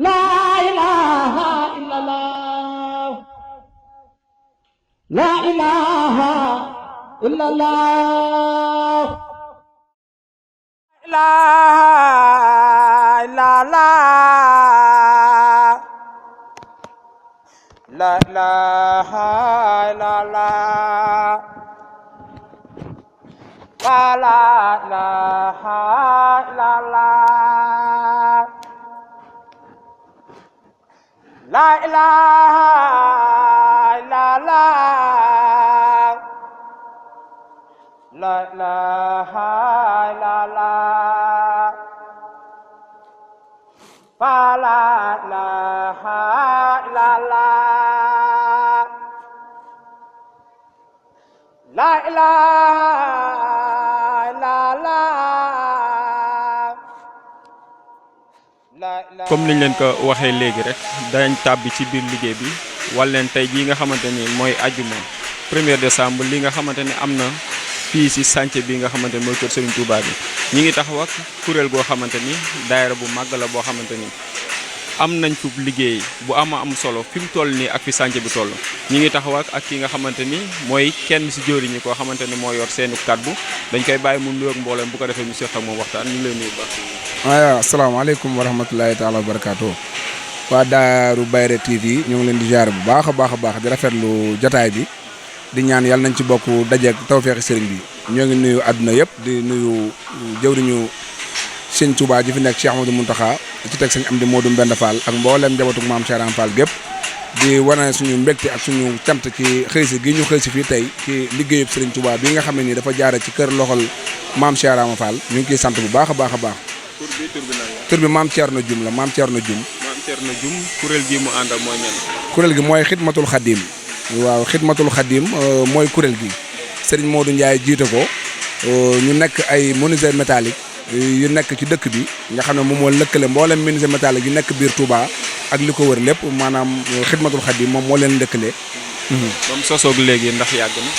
لا إله إلا الله لا إله إلا الله لا إله لا إله إلا الله لا إله إلا الله لا إله إلا الله لا إله إلا الله فلا إله إلا الله لا إله إلا الله comme niñ leen ko waxee léegi rek dañ tàbbi ci biir liggéey bi wal leen tey jii nga xamante ni mooy àjjuma 1er décembre li nga xamante ni am na fii si chantier bi nga xamante ni mooy kër Serigne Touba bi ñi ngi taxaw ak kuréel goo xamante ni daayira bu màgg la boo xamante ni am nañ fi liggéey bu am solo fi mu toll nii ak fi chantier bi toll ñi ngi taxaw ak ki nga xamante ni mooy kenn si jóoriñ ñi koo xamante ni moo yor seenu kaddu dañ koy bàyyi mu nuyoog mboolem bu ko defee ñu seq ak moom waxtaan ñu ngi lay nuyu baax. waaw asalaamaaleykum wa rahmatulahi taala wa barakaatu waa Daaru Bayré TV ñu ngi leen di ziar bu baax a baax di rafetlu jotaay bi di ñaan yàlla nañ ci bokk dajeeg tawfeexi sëriñ bi ñoo ngi nuyu àdduna yëpp di nuyu jëwriñu sëñ Touba ji fi nekk Cheikh Amadou Mountakha ci teg sëñ Amdi Modou Mbend Fall ak mboolem njabootu maam Cheikh Ibra Fall gépp di wane suñu mbégte ak suñu cant ci xëysi gi ñu xëysi fii tey ci liggéeyub sëriñ Touba bi nga xam ne nii dafa jaare ci kër loxol maam Cheikh Ibra Fall ñu ngi ciy sant bu baax a baax a baax. tur bi maam Thierno Dioum la maam Thierno Dioum. maam Thierno Dioum kuréel gi mu àndal mooy ñan. kuréel gi mooy xidmatul xadim waaw xidmatul xadim mooy kuréel gi Serigne Modou Ndiaye jiite ko ñu nekk ay menuisier métallique yu nekk ci dëkk bi nga xam ne moom moo lëkkale mboolem menuisier métallique yu nekk biir Touba ak li ko wër lépp maanaam xidmatul xadim moom moo leen lëkkale. ba mu sosoog léegi ndax yàgg na.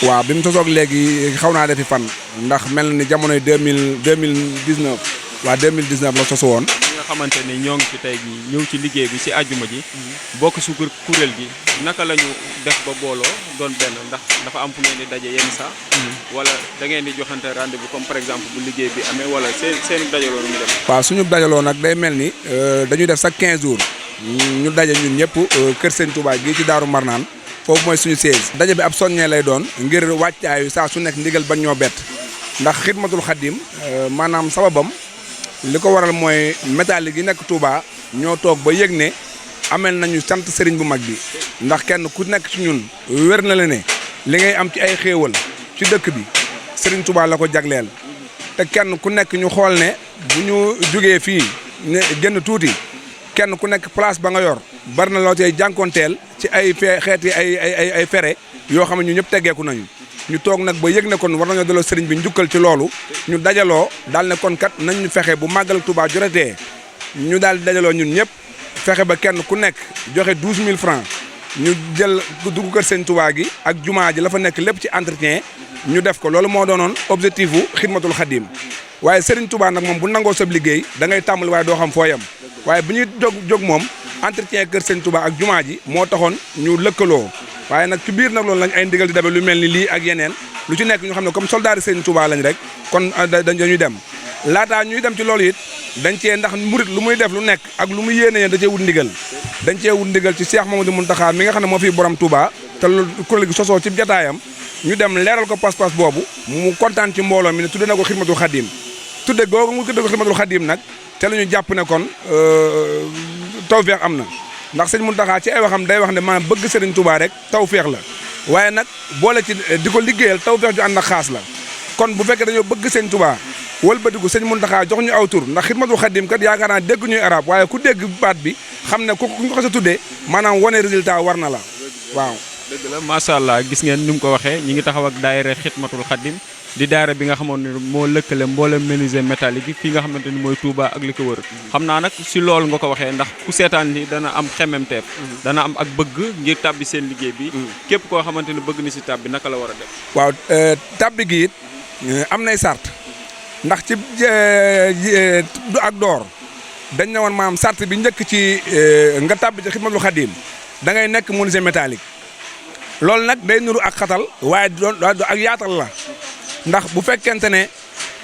waaw bi mu sosoog léegi xaw naa defi fan ndax mel na ni jamonoy 2019 waa 2019 la sosu woon. ñi nga xamante ni ñoo ngi fi tey jii ñëw ci liggéey bi ci àjjuma ji. bokk su kuréel gi naka la ñu def ba booloo doon benn ndax dafa am fu ngeen di daje yenn saa. wala da ngeen di joxante rendez-vous comme par exemple bu liggéey bi amee wala seen dajaloo nu mu dem. waaw suñu dajaloo nag day mel ni dañuy def chaque 15 jours ñu daje ñun ñëpp kër Sëñ Touba gii ci Daaru Marnaan foofu mooy suñu siège. daje bi ab soññee lay doon ngir wàccaayu saa su nekk ndigal bañ ñoo bett ndax xidmatul xadim maanaam sababam li ko waral mooy métallique yi nekk Touba ñoo toog ba yëg ne amel nañu sant sëriñ bu mag bi ndax kenn ku nekk ci ñun wér na la ne li ngay am ci ay xéewal ci dëkk bi sëriñ Touba la ko jagleel te kenn ku nekk ñu xool ne bu ñu jógee fii ne génn tuuti kenn ku nekk place ba nga yor bari na loo cay jànkoonteel ci ay xeeti ay fere yoo xam ne ñu ñëpp teggeeku nañu ñu toog nag ba yëg ne kon war nañoo delloo sëriñ bi njukkal ci loolu ñu dajaloo daal ne kon kat nañ ñu fexe bu màggal Touba joretee ñu daal di dajaloo ñun ñëpp fexe ba kenn ku nekk joxe 12000 francs ñu jël dugg kër sëñ Touba gi ak jumaa ji la fa nekk lépp ci entretien ñu def ko loolu moo doonoon objectif u xidmatul xadim waaye sëriñ Touba nag moom bu nangoo sab liggéey da ngay tàmbali waaye doo xam foo yam waaye bu ñuy jóg moom entretien kër sëñ Touba ak jumaa ji moo taxoon ñu lëkkaloo waaye nag ci biir nag loolu lañ ay ndigal di dabe lu mel ni lii ak yeneen lu ci nekk ñu xam ne comme soldat sëñ Touba lañ rek kon dañuy dem laataa ñuy dem ci loolu it dañ cee ndax murit lu muy def lu nekk ak lu muy yéene da cee wut ndigal dañ cee wut ndigal ci Cheikh Mamadou Mountakha mi nga xam ne moo fi borom Touba te loolu kuréel gi sosoo ci jataayam ñu dem leeral ko pas-pas boobu mu kontaan ci mbooloo mi ne tudde na ko xidmatul xadim tudde googu mu tudde ko xidmatul xadim nag te la ñu jàpp ne kon tawfeex am na ndax sëñ Mountakha ci ay waxam day wax ne maanaam bëgg sëriñ Touba rek tawfeex la waaye nag boole ci di ko liggéeyal tawfeex ju ànd ak xaas la kon bu fekkee dañoo bëgg sëñ Touba wëlbatiku sëñ Mountakha jox ñu aw tur ndax xidmatul xadim kat yaakaar naa dégg ñuy arab waaye ku dégg baat bi xam ne ku ñu ko sa tuddee maanaam wane résultat war na la waaw. dëgg la macha allah gis ngeen ni mu ko waxee ñi ngi taxaw ak daayira xidmatul xadim di daayira bi nga xamoon ne moo lëkkale mboolem menuisier métallique yi fii nga xamante ni mooy Touba ak li ko wër xam naa nag si loolu nga ko waxee ndax ku seetaan ni dana am xememteef dana am ak bëgg ngir tàbbi seen liggéey bi képp koo xamante ni bëgg ni si tàbbi naka la war a def. waaw tàbbi gi it am nay sart ndax ci du ak door dañ ne woon maanaam sart bi njëkk ci nga tàbbi ci Xidmatul Xadim da ngay nekk menuisier métallique loolu nag day nuru ak xatal waaye du ak yaatal la ndax bu fekkente ne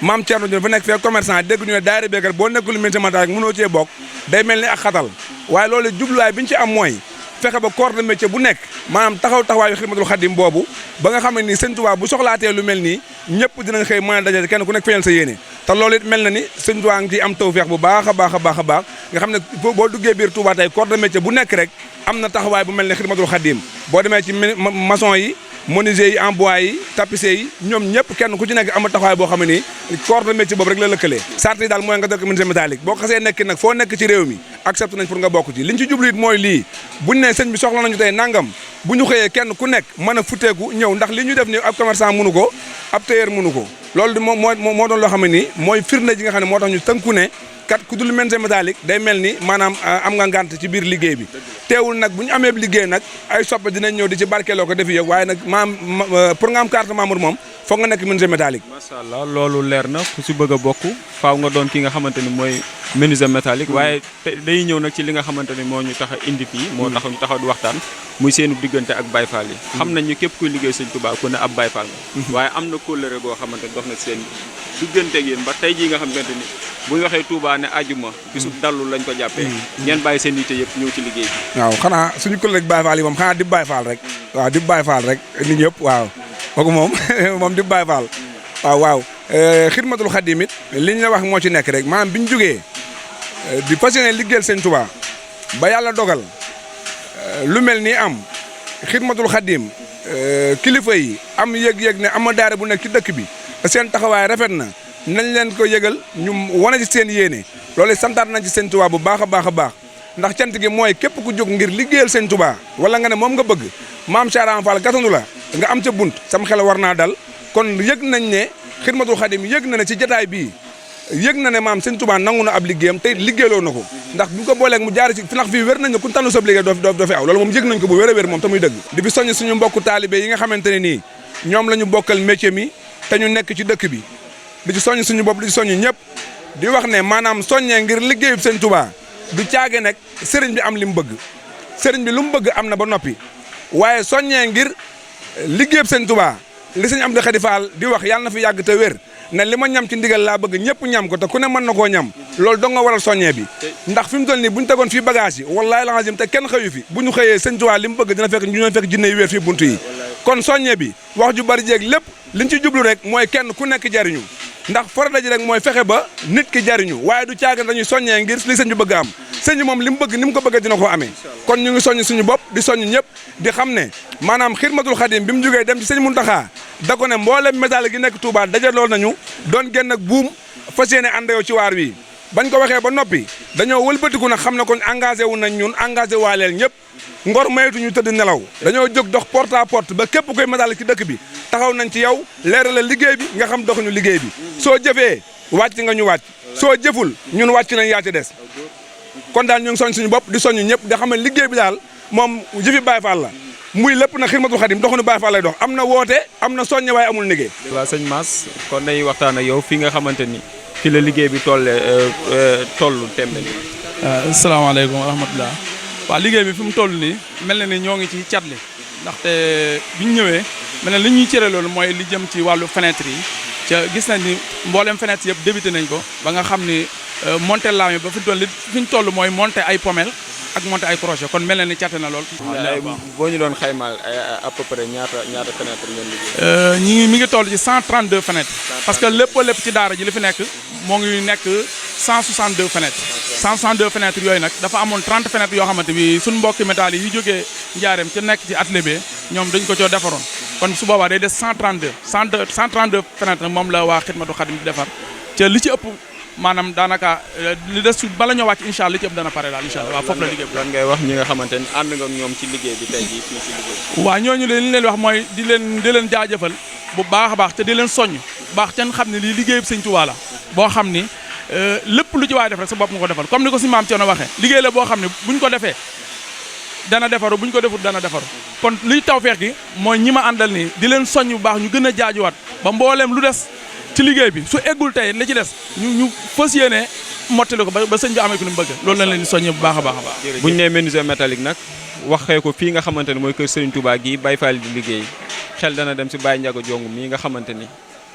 maam Thierno Diop fa nekk fee commerçant dégg ñu ne daayira béykat boo nekkul menuisier métallique mënoo cee bokk day mel ni ak xatal waaye loolu jubluwaay bi ñu ci am mooy fexe ba corps de métier bu nekk maanaam taxawaayu Xidmatul Xadim boobu ba nga xam ne nii Sëñ Tuubaa bu soxlaatee lu mel nii ñëpp dinañ xëy mën a daje kenn ku nekk feeñal sa yéene te loolu it mel na ni Sëñ Tuubaa ngi ciy am tawfeex bu baax a baax a baax a baax nga xam ne boo duggee biir Touba tey corps de métier bu nekk rek am na taxawaay bu mel ne Xidmatul Xadim boo demee ci maçon yi menuisier yi en bois yi tapissier yi ñoom ñëpp kenn ku ci nekk am na taxawaay boo xam ne nii corps de métier boobu rek la lëkkalee sart yi daal mooy nga def menuisier métallique boo xasee nekk nag foo nekk ci réew mi accepté nañ pour nga bokk ci liñ ci jublu it mooy lii buñ ne sëñ bi soxla nañu tey nangam bu ñu xëyee kenn ku nekk mën a futteeku ñëw ndax li ñu def ni ab commerçant mënu ko ab tailleur mënu ko loolu moo doon loo xam ne nii mooy firnde ji nga xam ne moo tax ñu tënku ne kat ku dul menuisier métallique day mel ni maanaam am nga ngànt ci biir liggéey bi teewul nag bu ñu amee liggéey nag ay soppe dinañ ñëw di ci barkeeloo ko defi yëpp waaye nag pour nga am carte membre moom foog nga nekk menuisier métallique. macha allah loolu leer na ku si bëgg a bokk faaw nga doon ki nga xamante ni mooy menuisier métallique waaye day ñëw nag ci li nga xamante ni moo ñu tax a indi fii moo tax ñu taxaw di waxtaan muy seenu diggante ak Baye Fall yi xam nañ ñu képp kuy liggéey Sëñ Tuubaa ku ne ab Baye Fall nga waaye am na kóllëre goo xamante ni dox na seen diggante ak yéen ba tey jii nga xamante ni bu ñu waxee Touba ne ajuma bisub dallu lañ ko jàppee ngeen bàyyi seen yitte yëpp ñëw ci liggéey bi waaw xanaa suñu kóllëre Baye Fall yi moom xanaa di Baye Fall rek waaw di Baye Fall rek nit ñëpp waaw kooku moom di Baye Fall waaw Xidmatul Xadim it li ñu la wax moo ci nekk rek maanaam bi ñu jógee di fas yéene liggéeyal Sëñ Tuubaa ba yàlla dogal lu mel nii am Xidmatul Xadim kilifa yi am yëg-yëg ne am na daara bu nekk ci dëkk bi te seen taxawaay rafet na nañ leen ko yëgal ñu wane ci seen yéene loolu santaat nañ ci Sëñ Tuubaa bu baax a baax a baax ndax cant gi mooy képp ku jóg ngir liggéeyal Sëñ Tuubaa wala nga ne moom nga bëgg maam Cheikh Ibra Fall gatandu la nga am ca bunt sam xel war naa dal kon yëg nañ ne Xidmatul Xadim yëg na ne ci jataay bii yëg na ne maam Sëñ Tuubaa nangu na ab liggéeyam te liggéeyloo na ko ndax bu ko booleeg mu jaar ci finax fii wér nañ ne ku tànnu sab liggéey doo fi aw loolu moom yëg nañ ko bu wér a wér moom te muy dëgg di fi soññ suñu mbokku taalibe yi nga xamante ne nii ñoom la ñu bokkal métier mi te ñu nekk ci dëkk bi di ci soññ suñu bopp di ci soññ ñëpp di wax ne maanaam soññee ngir liggéeyub Sëñ Tuubaa du caage nag sëriñ bi am li mu bëgg sëriñ bi lu mu bëgg am na ba noppi waaye soññee ngir liggéeyub Sëñ Tuubaa li Sëñ Amdi Xadi Faal di wax yàlla na fi yàgg te wér ne li ma ñam ci ndigal laa bëgg ñëpp ñam ko te ku ne mën na koo ñam loolu dong nga waral soññee bi ndax fi mu toll nii bu ñu tegoon fii bagage yi wallaahi lazim te kenn xëyu fi bu ñu xëyee Sëñ Tuubaa li mu bëgg dina fekk ñu fekk jinne yu wéer fii buntu yi kon soññee bi wax ju bari jeeg lépp liñ ci jublu rek mooy kenn ku nekk jariñu ndax farata ji rek mooy fexe ba nit ki jariñu waaye du caagan dañuy soññee ngir li sëñ bi bëgg am sëñ bi moom li mu bëgg ni mu ko bëggee dina ko amee kon ñu ngi soññ suñu bopp di soññ ñëpp di xam ne maanaam Xidmatul Xadim bi mu jógee dem ci sëñ Muntaxa da ko ne mboolem métal gi nekk Touba dajaloo nañu doon génn ak buum fas yéene ànd yow ci waar wi bañ ko waxee ba noppi dañoo wëlbatiku nag xam ne kon engagé wu nañ ñun engagé waaleel ñëpp ngor maytu ñu tëdd nelaw dañoo jóg dox porte à porte ba képp koy métal ci dëkk bi taxaw nañ ci yow leeral la liggéey bi nga xam doxuñu liggéey bi soo jëfee wàcc nga ñu wàcc soo jëful ñun wàcc nañ yaa ci des kon daal ñu ngi soñ suñu bopp di soññ ñëpp di xam ne liggéey bi daal moom jëfi Baye Fall la muy lépp nag Xidmatul Xadim doxuñu Baye Fall lay dox am na woote am na soññe waaye amul liggéey. waaw sëñ Mass kon dañuy waxtaan ak yow fi nga xamante ni fi la liggéey bi toll tembe ni asalaamaaleykum wa rahmatulah waaw liggéey bi fi mu toll nii mel na ni ñoo ngi ci cat li ndaxte bi ñu ñëwee mel na li ñuy cëre loolu mooy li jëm ci wàllu fenêtre yi ca gis nañ ni mboolem fenêtre yëpp débuté nañ ko ba nga xam ni monté laame ba fi ñu toll mooy monté ay pommelle ak monté ay crochet kon mel na ni cate na lool. boo ñu doon xaymaal à peu près ñaata fenêtre ngeen liggéey. mi ngi toll ci 132 fenêtres. parce que lépp ci daara ji li fi nekk moo ngi nekk 162 fenêtres. 162 fenêtres yooyu nag dafa amoon 30 fenêtres yoo xamante bi suñu mbokki métal yi jógee Njaareem ci nekk ci atelier bi ñoom dañ ko coo defaroon kon su boobaa day des 132 fenêtres nag moom la waa Xidmatul Xadim di defar ca li ci ëpp maanaam daanaka li des bala ñoo wàcc incha allah li ci ëpp dana pare daal incha allah waaw foofu la liggéey bi. lan ngay wax ñi nga xamante ni ànd nga ñoom ci liggéey bi tey jii fii ci liggéey. waaw ñooñu li leen wax mooy di leen jaajëfal bu baax a baax te di leen soññ baax ca xam ne lii liggéey bi Sëñ Tuubaa la boo xam ni lépp lu ci waay def rek sa bopp nga ko defal comme ni ko si maam Thierno waxee liggéey la boo xam ne buñ ko defee dana defaru buñ ko defut dana defaru kon liy tawfeex gi mooy ñi ma àndal nii di leen soññ bu baax ñu gën a jaajuwaat ba mbooleem lu des ci liggéey bi su eggul tey li ci des ñu fas yéene mottali ko ba sëñ bi amee ko ni mu bëgg loolu lañ leen di soññee bu baax a baax a baax. bu ñu nee menuisier métallique nag waxee ko fii nga xamante ne mooy kër Serigne Touba gii Baye Fall di liggéey xel dana dem si Baye Ndiaga Jong mii nga xamante ni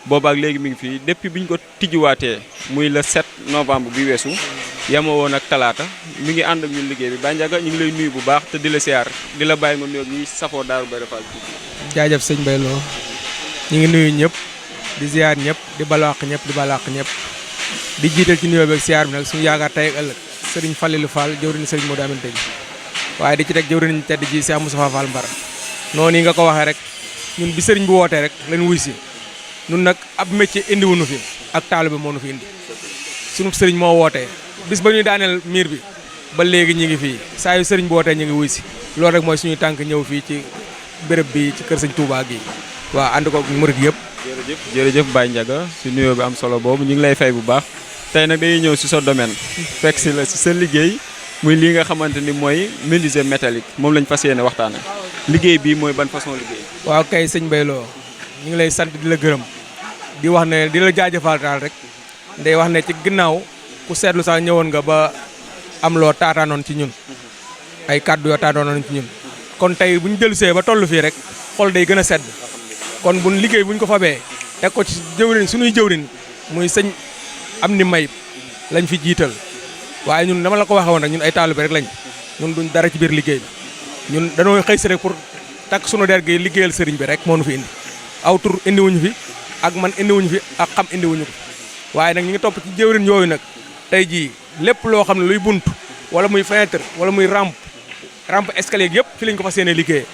boobaak léegi mi ngi fii depuis bi ñu ko tijjiwaatee muy le 7 novembre bi weesu yama woon ak talaata mi ngi ànd ak ñun liggéey bi Baye Ndiaga ñu ngi lay nuyu bu baax te di la siyaar di la bàyyi nga nuyoo ñuy safoo Darou Bairé Fall. jaajëf sëñ Mbaye Lo ñu ngi nuyu ñëpp di ziar ñëpp di balaax ñëpp di balaax ñëpp di jiital ci nuyoo bi ak siyaar bi nag suñu yaakaar tey ak ëllëg Serigne Fallilou Fall jëwriñ Serigne Modou Aminta ji waaye di ci teg jëwriñ tedd ji Cheikh Moustapha Fall Mbar noonu yi nga ko waxee rek ñun bi Serigne bi wootee rek lañ wuy si ñun nag ab métier indiwuñu fi ak taalu bi moo nu fi indi sunu Serigne moo wootee bis ba ñuy daaneel miir bi ba léegi ñu ngi fii saa yu Serigne bi wootee ñu ngi wuy si loolu rek mooy suñuy tànk ñëw fii ci béréb bi ci kër Sëñ Touba gi waaw ànd ko murid yëpp. jërëjëf Baye Ndiaga si nuyoo bi am solo boobu ñu ngi lay fay bu baax tey nag dañuy ñëw si sa domaine fekk si la si sa liggéey muy lii nga xamante ni mooy menuisier métallique moom lañ fas yéene waxtaane liggéey bi mooy ban façon liggéey. waaw kay sëñ Mbaye Lo ñu ngi lay sant di la gërëm di wax ne di la jaajëfal daal rek day wax ne ci ginnaaw ku seetlu sax ñëwoon nga ba am loo taataanoon ci ñun ay kàddu yoo taataanoon ci ñun kon tey bu ñu dellusee ba toll fii rek xol day gën a sedd kon buñ liggéey buñ ko fabee teg ko ci jëwrin suñuy jëwrin muy sëñ am ni Mayib lañ fi jiital waaye ñun dama la ko waxee woon rek ñun ay taalibe rek lañ ñun duñ dara ci biir liggéey bi ñun dañoo xëy si rek pour takk sunu der gi liggéeyal sëriñ bi rek moo nu fi indi aw tur indiwuñu fi ak man indiwuñu fi ak xam indiwuñu ko waaye nag ñu ngi topp ci jëwrin yooyu nag tey jii lépp loo xam ne luy bunt wala muy fenêtre wala muy rampe escalier yëpp fi lañ ko fas yéene liggéey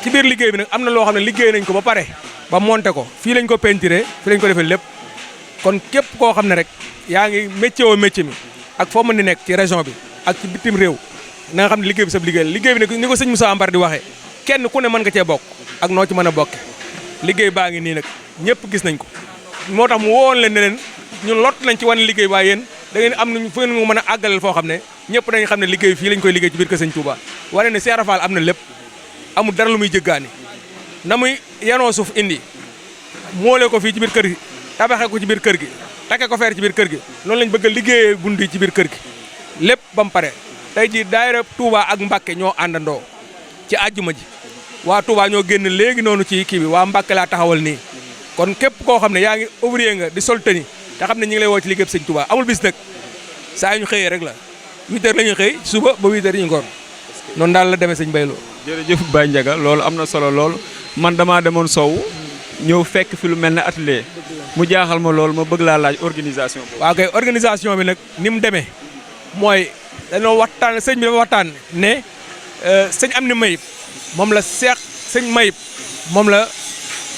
ci biir liggéey bi nag am na loo xam ne liggéey nañ ko ba pare ba monté ko fii lañ ko peinturé fii lañ ko defee lépp kon képp koo xam ne rek yaa ngi métier woo métier mi ak foo mën di nekk ci région bi ak ci bitim réew na nga xam ne liggéey bi sab liggéey bi nag ni ko sëñ Moussa Ambar di waxee kenn ku ne mën nga cee bokk ak noo ci mën a bokke liggéey baa ngi nii nag ñëpp gis nañ ko moo tax mu woon leen ne leen ñun lott nañ ci wane liggéey waaye yéen da ngeen am nañ fu ngeen mën a àggaleel foo xam ne ñëpp dañu xam ne liggéey fii lañ koy liggéey ci biir kër Sëñ Touba wane ne Cheikh Rafal am na lépp amul dara lu muy jëggaani na muy yanoo suuf indi moole ko fii ci biir kër gi tabaxee ko ci biir kër gi takke ko feer ci biir kër gi noonu lañ bëgg a liggéeyee bunt yi ci biir kër gi lépp ba mu pare tey ji daayira Touba ak Mbacké ñoo àndandoo ci àjjuma ji waa Touba ñoo génn léegi noonu ci kii bi waa Mbacké laa taxawal nii kon képp koo xam ne yaa ngi ouvrier nga di sol tani te xam ne ñu ngi lay woo ci liggéey Sëñ Touba amul bis nag saa yu ñu xëyee rek la 8 heures la ñuy xëy suba ba 8 heures yi ngoon noonu daal la demee sëñ Mbaye Lo. jërëjëf Baye Ndiaga loolu am na solo lool man damaa demoon Sow ñëw fekk fi lu mel ne atelier mu jaaxal ma loolu ma bëgg laa laaj organisation boobu. waaw kay organisation bi nag ni mu demee mooy dañoo waxtaan sëñ bi dafa waxtaan ne sëñ am ni Mayib moom la sëñ Mayib moom la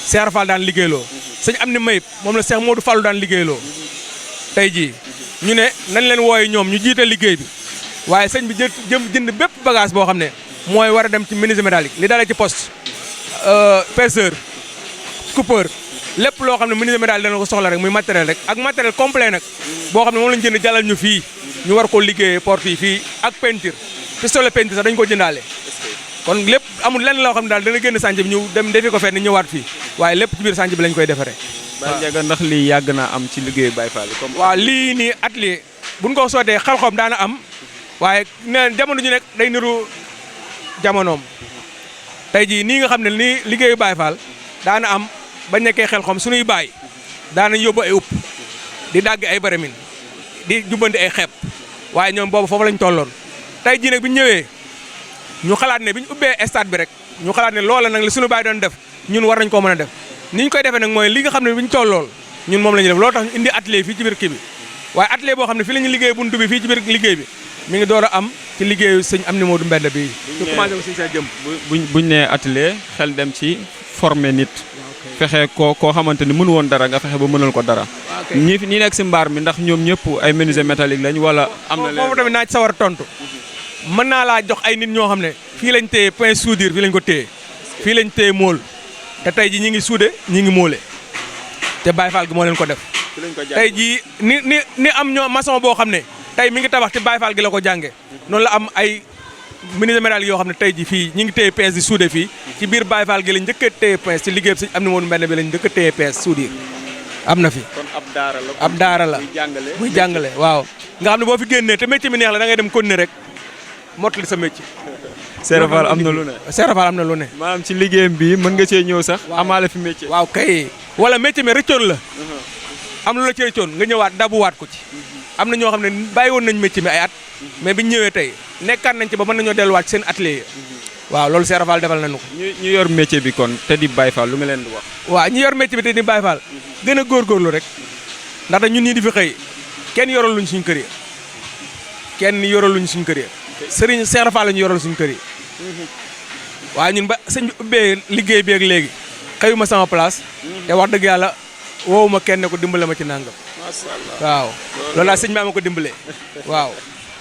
Cheikh Rafal daan liggéeyloo sëñ am ni Mayib moom la Cheikh Modou Fallou daan liggéeyloo tey jii ñu ne nañ leen wooye ñoom ñu jiite liggéey bi waaye sëñ bi jënd bépp bagage boo xam ne mooy war a dem ci menuisier métallique li dalee ci poste perceur coupeur lépp loo xam ne menuisier métallique dana ko soxla rek muy matériel rek ak matériel complet nag boo xam ne moom lañu jënd jàllal ñu fii ñu war ko liggéeyee porte yi fii ak peinture pistolet peinture sax dañu ko jëndaale kon lépp amul lenn loo xam ne daal dana génn sànc bi ñu dem defi ko fenn ñëwaat fii waaye lépp ci biir sànc bi lañ koy defaree. Baye Ndiaga ndax lii yàgg naa am ci liggéeyu Baye Fall comme. waaw lii nii atelier buñ ko sottee xel-xom daana am waaye nee jamono ju nekk day niru jamonoom tey jii nii nga xam ne nii liggéeyu Baye Fall daana am ba nekkee xel-xom suñuy baay daanañ yóbbu ay upp di dagg ay baramin di jubbanti ay xepp waaye ñoom boobu foofu lañ tolloon tey jii nag bi ñu ñëwee ñu xalaat ne bi ñu ubbee stade bi rek ñu xalaat ne loola nag li suñu baay doon def ñun war nañ koo mën a def ni ñu koy defee nag mooy li nga xam ne bi ñu tollool ñun moom la ñuy def loolu tax ñu indi atelier fii ci biir kii bi waaye atelier boo xam ne fii la ñu liggéey buntu bi fii ci biir liggéey bi mi ngi door a am ci liggéeyu sëñ am ni Modou Mbend bi ñu commencé ko sëñ sa jëm buñ nee atelier xel dem ci former nit fexe koo xamante ni mënu woon dara nga fexe ba mënal ko dara ñi nekk si mbaar mi ndax ñoom ñëpp ay menuisier métallique lañ wala am na leen foofu tamit naa ci sawar tontu mën naa laa jox ay nit ñoo xam ne fii lañ téye point soudure fii lañ ko téye fii lañ téye mool te tey ji ñi ngi suude ñi ngi moole te Baye Fall gi moo leen ko def tey jii ni am ñoo maçon boo xam ne tey mi ngi tabax te Baye Fall gi la ko jànge noonu la am ay menuisier métallique yoo xam ne tey ji fii ñi ngi téye pince di suude fii ci biir Baye Fall gi lañ njëkk a téye pince ci liggéey bi am ni moonu mbenn bi lañ njëkk a téye pince soudure am na fi. kon ab daara la. ab daara la buy jàngale waaw. nga xam ne boo fi génnee te métier mi neex la da ngay dem continuer rek mottali sa métier. Serap Fall am na lu ne. Serap Fall am na lu ne. maanaam ci liggéeyam bi mën nga cee ñëw sax. amaale fi métier. waaw kay. wala métier mi rëccoon la. am lu la ci rëccoon nga ñëwaat dabuwaat ko ci. am na ñoo xam ne bàyyi woon nañ métier mi ay at. mais biñ ñëwee tey nekkaat nañ ci ba mën nañoo delluwaat ci seen atelier. waaw loolu Serap Fall defal nañu ko. ñu yor métier bi kon te di Baye Fall lu nga leen di wax. waaw ñi yor métier bi te di Baye Fall. gën a góorgóorlu rek. ndax ñun ñii di fi xëy kenn yoral luñ suñ kër yi. kenn yoral luñ suñ kër yi. Serigne Serap Fall la ñu yoral suñ kër yi. waaye ñun ba sëñ bi ubbee liggéey bi ak léegi xëyuma sama place. te wax dëgg yàlla woowuma kenn ko dimbale ma ci nangam. macha allah waaw loolu laa sëñ bi ma ko dimbalee waaw.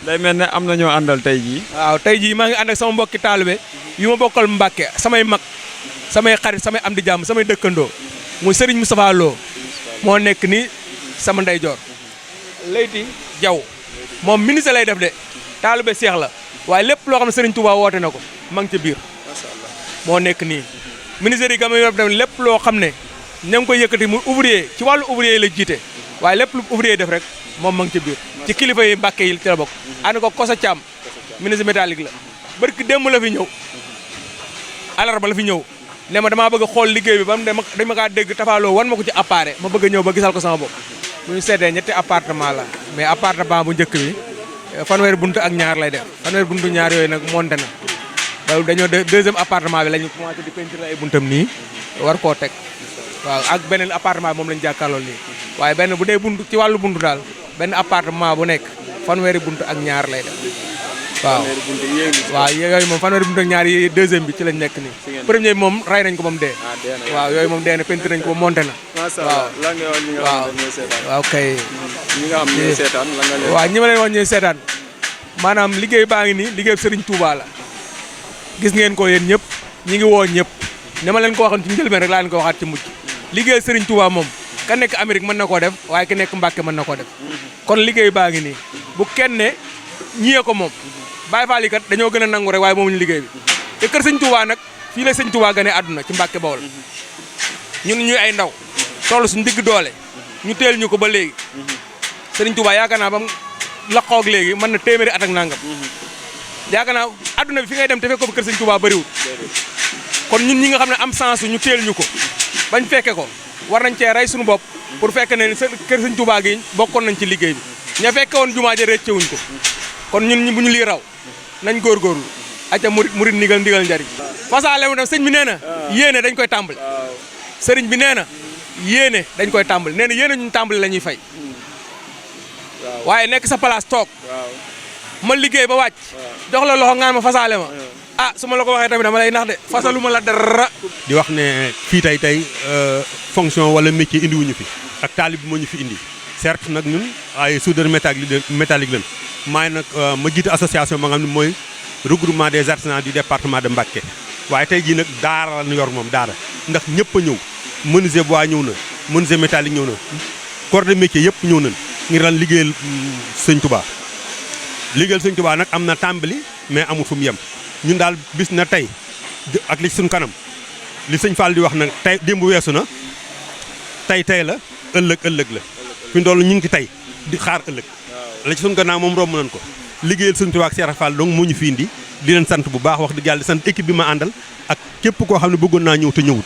day mel ne am na ñoo àndal tey jii. waaw tey jii maa ngi ànd ak sama mbokki taalibe yu ma bokkal Mbàkke samay mag samay xarit samay am di jàmm samay dëkkandoo muy Serigne Moustapha Lo moo nekk ni sama ndeyjoor. Leyti Jaw moom ministre lay def de taalibe Seex la waaye lépp loo xam ne Serigne Touba woote na ko ma ngi ci biir. moo nekk nii ministère yi gama yor def lépp loo xam ne ña ngi koy yëkkati mu ouvrier ci wàllu ouvrier yi la jiite waaye lépp lu ouvrier def rek moom ma ngi ci biir ci kilifa yi Mbàkke yi ci la bokk. ànd ko Kosa Thiam ministre métallique la barki démb la fi ñëw alarba la fi ñëw ne ma damaa bëgg a xool liggéey bi ba mu dama kaa dégg tafaaloo wan ma ko ci appareil ma bëgg a ñëw ba gisal ko sama bopp. bu ñu seetee ñetti appartement la mais appartement bu njëkk bi fanweeri buntu ak ñaar lay def fanweeri buntu ñaar yooyu nag monté na loolu dañoo deuxième appartement bi la ñu commencé di peinture ay buntam nii war koo teg waaw ak beneen appartement bi moom la ñu jàkkaarloo nii waaye benn bu dee buntu ci wàllu buntu daal benn appartement bu nekk fanweeri buntu ak ñaar lay def waaw. waaw yooyu moom fanweeri buntu ak ñaar yi deuxième bi ci lañ nekk nii. premier bi moom ray nañ ko ba mu dee. waaw yooyu moom dee na peinture nañ ko ba monté na. waaw lan nga wax ñi nga xam ne ñooy seetaan. waaw kay. ñi nga xam ne ñooy seetaan lan nga leen. waaw ñi ma leen wax ñooy seetaan maanaam liggéey baa ngi nii liggéey Serigne Touba la gis ngeen ko yéen ñëpp ñi ngi woo ñëpp ne ma leen ko waxoon ci njëlbeen rek laa leen ko waxaat ci mujj liggéey Serigne Touba moom ka nekk Amérique mën na koo def waaye ka nekk Mbàkke mën na koo def kon liggéey baa ngi nii bu kenn ne ñiyee ko moom Baye Fall yi kat dañoo gën a nangu rek waaye moomuñu liggéey bi te kër Serigne Touba nag fii la Serigne Touba gane àdduna ci Mbàkke Bawol ñun ñuy ay ndaw toll suñu digg doole ñu teel ñu ko ba léegi Serigne Touba yaakaar naa ba mu laqoog léegi mën na téeméeri at ak nangam yaakaar naa adduna bi fi ngay dem te fekk ko kër Serigne Touba bëriwul kon ñun ñi nga xam ne am sens ñu teel ñu ko bañ fekke ko war nañ cee rey suñu bopp pour fekk ne kër Serigne Touba gi bokkoon nañ ci liggéey bi ña fekke woon jumaa ja rëccewuñ ko kon ñun ñi bu ñu lii raw nañ góorgóorlu aca murit ndigal njariñ fasaale mu dem sëñ bi nee na yéene dañ koy tàmbali sëriñ bi nee na yéene dañ koy tàmbali nee na yéene ñu tàmbali la ñuy fay waaye nekk sa place toog ma liggéey ba wàcc jox la loxo ngaan ma fasaale ma ah su ma la ko waxee tamit dama lay nax de fasalu ma la dara. di wax ne fii tey fonction wala métier indi wuñu fi ak taalib bi moo ñu fi indi certes nag ñun ay soudeur métallique lañ maay nag ma jiite association ba nga xam ne mooy regroupement des artisans du département de Mbacké waaye tey jii nag daara la ñu yor moom daara ndax ñëpp a ñëw menuisier bois ñëw na menuisier métallique ñëw na corps de métier yëpp ñëw nañ ngir lan liggéeyal sëñ Touba liggéeyal sëñ Touba nag am na tàmbali mais amul fu mu yem ñun daal bis na tey ak li suñ kanam li sëñ Fall di wax nag tey démb weesu na tey la ëllëg la fi ndoolu ñu ngi ci tey di xaar ëllëg la ci suñ gannaaw moom romb nañ ko liggéeyal sëñ Touba ak Cheikh Fall donc moo ñu fi indi di leen sant bu baax wax dëgg yàlla di sant équipe bi ma àndal ak képp koo xam ne bëggoon naa ñëw te ñëwut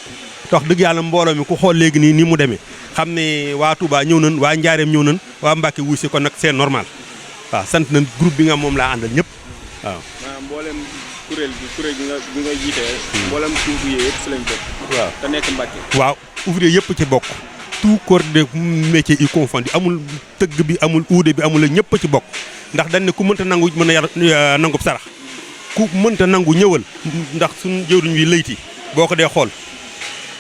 te wax dëgg yàlla mbooloo mi ku xool léegi nii mu demee xam ne waa Touba ñëw nañ waa Njaareem ñëw nañ waa Mbacké wuy si kon nag c'est normal waaw sant nañ groupe bi nga moom laa àndal ñëpp waaw. mboolem kuréel bi nga jiitee mboolem ouvrier yëpp si lañ bokk. waaw te nekk Mbacké. waaw ouvrier yëpp ci bokk tout corps de métier yi confondu amul tëgg bi amul uude bi amul la ñëpp ci bokk ndax dañ ne ku mënta nangu mën a yar nangub sarax ku mënta nangu ñëwal ndax suñu jëwriñ wi layti boo ko dee xool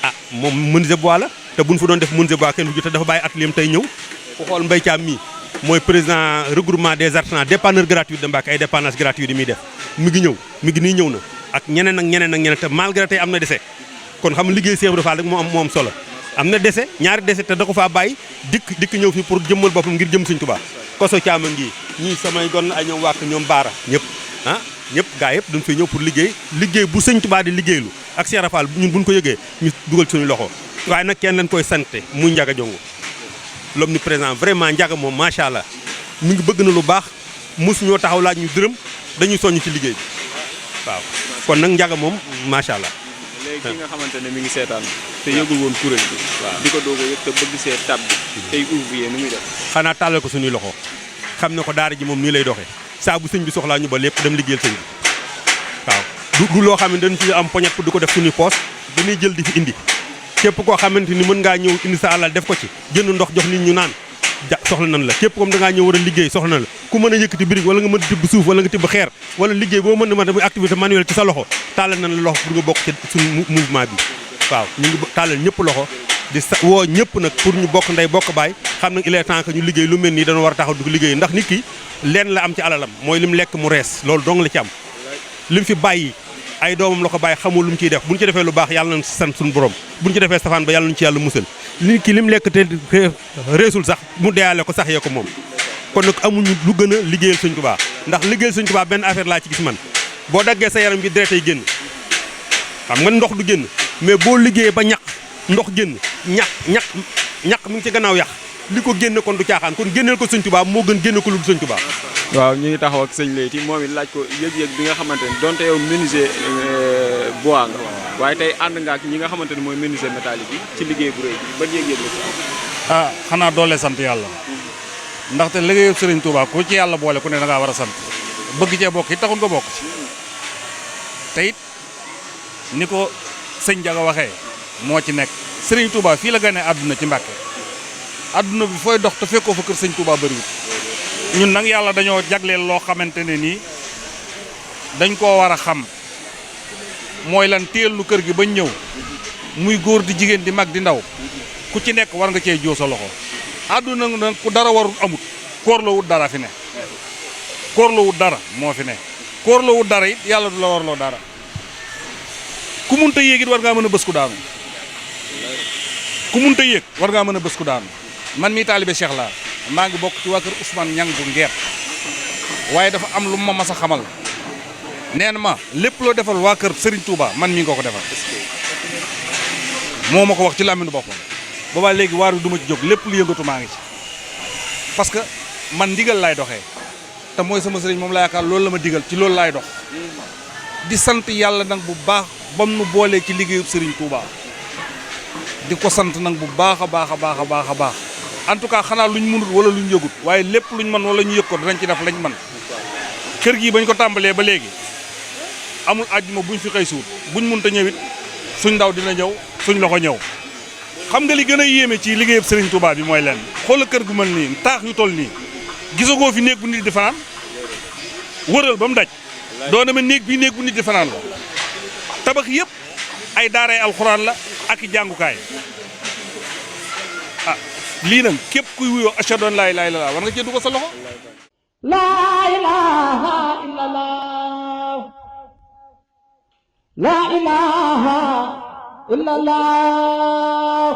ah moom menuisier bois la te buñ fa doon def menuisier bois kenn du te dafa bàyyi atelier tey ñëw ku xool Mbaye Thiam mii mooy président regroupement des artisans dépanneur gratuit de Mbacké ay dépannage gratuit yi muy def mi ngi nii ñëw na ak ñeneen te malgré tey am na dese kon xam liggéey Cheikh Ibra Fall rek moo am solo am na dese ñaari dese te da ko faa bàyyi dikk ñëw fi pour jëmmal boppam ngir jëm Sëñ Tuubaa koso caama ngi ñii samay gon ay ñoom wàkk ñoom baara ñëpp gaa yëpp dañ fay ñëw pour liggéey bu Sëñ Tuubaa di liggéeylu ak Cheikh Ibra Fall ñun buñ ko yëgee ñu dugal suñu loxo waaye nag kenn lañ koy sante muy Njaga Jongo l'omniprésent vraiment Ndiaga moom macha allah mi ngi bëgg na lu baax mosu ñoo taxaw laaj ñu dërëm dañuy soññ ci liggéey bi waaw kon nag Ndiaga moom macha allah. léegi ki nga xamante ne mi ngi seetaan te yëgul woon kuréel bi. waaw di ko doog a yëg te bëgg see tab bi tey ouvrier nu muy def. xanaa tàllal ko suñuy loxo xam ne ko daara ji moom nii lay doxee saa bu sëñ bi soxlaa ñu ba lépp dem liggéeyal sëñ bi waaw du loo xam ne dañ ci am poñet pour di ko def suñuy poos dañuy jël di fi indi képp koo xamante ni mën ngaa ñëw indi sa alal def ko ci jënd ndox jox nit ñu naan soxla nan la képp comme da ngaa ñëw war a liggéey soxla nan la ku mën a yëkkati brique wala nga mën a tibb suuf wala nga tibb xeer wala liggéey boo mën a muy activité manuelle ci sa loxo tàllal nan la loxo pour nga bokk ci suñu mouvement bi waaw ñu ngi tàllal ñëpp loxo di woo ñëpp nag pour ñu bokk ndey bokk baay xam nag il est temps que ñu liggéey lu mel nii dañoo war a taxaw di ko liggéey ndax nit ki leen la am ci alalam mooy lim lekk mu rees loolu dong la ci am lim fi bàyyi ay doomam la ko bàyyi xamul lu mu ciy def buñu ci defee lu baax yàlla nañ sant suñu borom buñu ci defee safaan ba yàlla nañu ci yàlla musal nit ki lim lekk te reesul sax mu deyaale ko sax yee ko moom kon nag amuñu lu gën a liggéeyal Sëñ Tuubaa ndax liggéeyal Sëñ Tuubaa benn affaire laa ci gis man boo daggee sa yaram bi deret ay génn xam nga ndox du génn mais boo liggéeyee ba ñaq ndox génn ñaq mi ngi ci gannaaw yàq li ko génn kon du caaxaan kon génneel ko Sëñ Tuubaa moo gën génne ko lu Sëñ Tuubaa. waaw ñu ngi taxaw ak sëñ Leyti moom it laaj ko yëg-yëg bi nga xamante ne donte yow menuisier bois nga waaye tey ànd nga ak ñi nga xamante ne mooy menuisier métallique bi ci liggéey bu rëy bi ban yëg-yëg la ci am. ah xanaa doole sant yàlla ndaxte liggéeyu Serigne Touba ku ci yàlla boole ku ne da ngaa war a sant bëgg cee bokk it taxul nga bokk ci te it ni ko sëñ Ndiaga waxee moo ci nekk Serigne Touba fii la gane àdduna ci Mbàkke àdduna bi fooy dox te fekkoo fa kër sëñ Touba bëriwut ñun nag yàlla dañoo jagleel loo xamante ne nii dañ koo war a xam mooy lan téel lu kër gi bañ ñëw muy góor di jigéen di mag di ndaw ku ci nekk war nga cee joo sa loxo àdduna nag ku dara warul amut koor la wut dara fi ne koor la wut dara moo fi ne koor la wut dara it yàlla du la warloo dara ku munta yéeg it war ngaa mën a bës ku daanu ku munta yéeg war ngaa mën a bës ku daanu man mii taalibe Cheikh laa maa ngi bokk ci waa kër Ousmane Ñang bu Ngeer waaye dafa am lu ma mas a xamal nee na ma lépp loo defal waa kër Serigne Touba man mii nga ko defal moo ma ko wax ci làmmiñu boppam boobaa léegi waar wi du ma ci jóg lépp lu yëngatu maa ngi ci parce que man ndigal laay doxee te mooy sama sëriñ moom laa yaakaar loolu la ma digal ci loolu laay dox di sant yàlla nag bu baax bam nu boolee ci liggéeyub Serigne Touba di ko sant nag bu baax a baax a baax a baax a baax en tout cas xanaa luñ mënut wala luñ yëgut waaye lépp luñ mën wala ñu yëg ko dinañ ci def lañ mën kër gi bañ ko tàmbalee ba léegi amul àjjuma buñ fi xëy suut buñ mënta ñëwit suñ ndaw dina ñëw suñ loxo ñëw xam nga li gën a yéeme ci liggéeyub Serigne Touba bi mooy lenn xoola kër gu mel nii taax yu toll nii gisagoo fi néeg bu nit di fanaan wëral ba mu daj doo demee néeg bii néeg bu nit di fanaan la tabax yëpp ay daaray alxuraan la ak i jàngukaay ah lii nag képp kuy wuyoo ashhadu an laa ilaaha illallaah war nga cee dugal sa loxo. laa ilaaha illallaah laa ilaaha illallaah